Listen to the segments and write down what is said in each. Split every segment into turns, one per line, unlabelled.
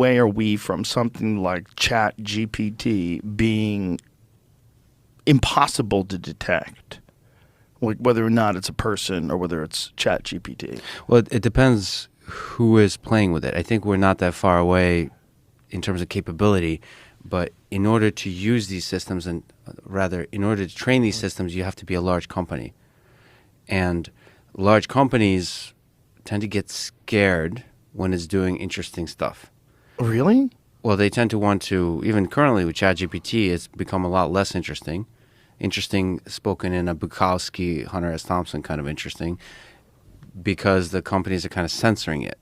away are we from something like Chat GPT being impossible to detect? Like whether or not it's a person or whether it's Chat GPT.
Well, it depends who is playing with it. I think we're not that far away in terms of capability, but in order to use these systems, and rather in order to train these systems, you have to be a large company. And large companies tend to get scared when it's doing interesting stuff.
Really?
Well, they tend to want to, even currently with ChatGPT, it's become a lot less interesting. Interesting spoken in a Bukowski, Hunter S. Thompson kind of interesting, because the companies are kind of censoring it.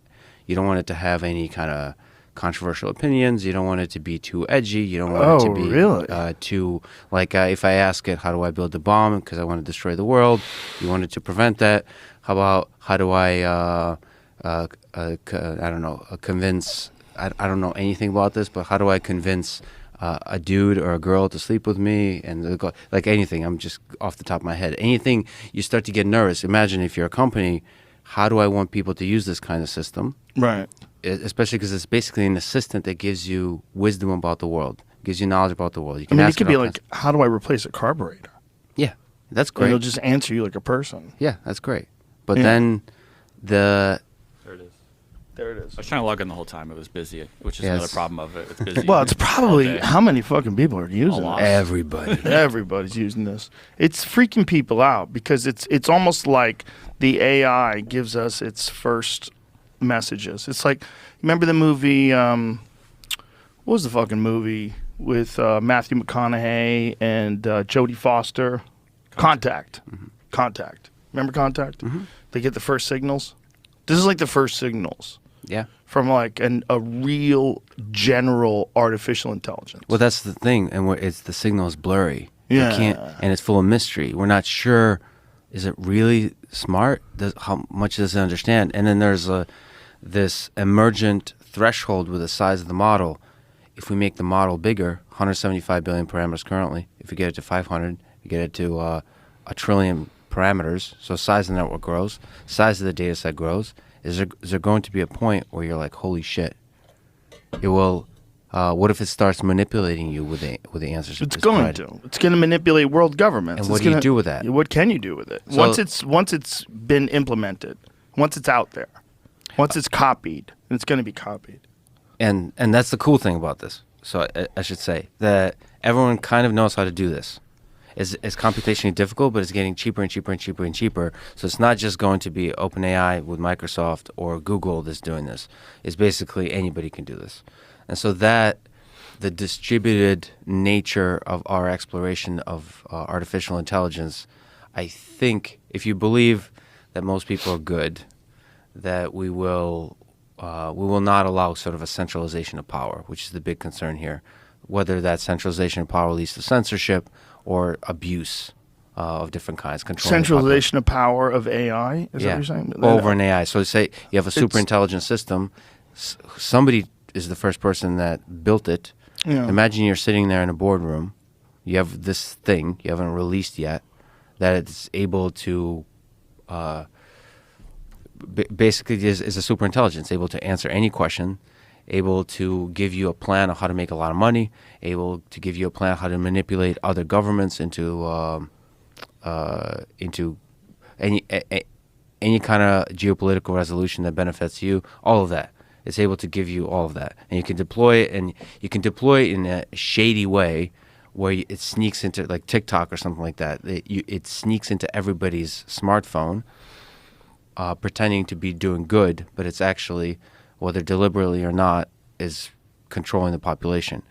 You don't want it to have any kind of controversial opinions. You don't want it to be too edgy. You don't want it to be
really?
too, like if I ask it, how do I build a bomb because I want to destroy the world? You want it to prevent that. How about, how do I, I don't know, convince, I don't know anything about this, but how do I convince a dude or a girl to sleep with me? And like anything, I'm just off the top of my head. Anything, you start to get nervous. Imagine if you're a company, how do I want people to use this kind of system?
Right.
Especially because it's basically an assistant that gives you wisdom about the world, gives you knowledge about the world. You
I
can
mean, it
ask
could be like, how do I replace a carburetor?
Yeah, that's
And
great.
it'll just answer you like a person.
Yeah, that's great. But
Yeah.
then the
There it is.
There it is.
I was trying to log in the whole time. It was busy, which is
Yeah,
another
it's-
problem of it. It's busy.
Well, it's
all
probably
day.
how many fucking people are using
lot.
it?
everybody.
Everybody's using this. It's freaking people out because it's almost like the AI gives us its first messages. It's like, remember the movie, what was the fucking movie with Matthew McConaughey and Jodie Foster? Contact. Contact. Remember Contact? They get the first signals. This is like the first signals
Yeah.
from like a real general artificial intelligence.
Well, that's the thing, and it's the signal is blurry. You
Yeah.
can't, and it's full of mystery. We're not sure. Is it really smart? How much does it understand? And then there's this emergent threshold with the size of the model. If we make the model bigger, 175 billion parameters currently. If we get it to 500, we get it to a trillion parameters. So size of the network grows, size of the data set grows. Is there going to be a point where you're like, holy shit? It will. What if it starts manipulating you with the answers?
It's going to. It's going to manipulate world governments.
And what
It's
do you
gonna-
do with that?
What can you do with it?
So-
once it's been implemented, once it's out there, once it's copied, and it's going to be copied.
And that's the cool thing about this. So I should say that everyone kind of knows how to do this. It's computationally difficult, but it's getting cheaper and cheaper and cheaper and cheaper. So it's not just going to be OpenAI with Microsoft or Google that's doing this. It's basically anybody can do this. And so that the distributed nature of our exploration of artificial intelligence, I think if you believe that most people are good, that we will not allow sort of a centralization of power, which is the big concern here. Whether that centralization of power leads to censorship or abuse of different kinds.
Centralization of power of AI? Is that what you're saying?
Over an AI. So say you have a super intelligent system. Somebody is the first person that built it.
Yeah.
Imagine you're sitting there in a boardroom. You have this thing you haven't released yet that it's able to basically is a super intelligence, able to answer any question, able to give you a plan of how to make a lot of money, able to give you a plan of how to manipulate other governments into any kind of geopolitical resolution that benefits you. All of that. It's able to give you all of that, and you can deploy it, and you can deploy it in a shady way where it sneaks into like TikTok or something like that. It sneaks into everybody's smartphone, pretending to be doing good, but it's actually, whether deliberately or not, is controlling the population.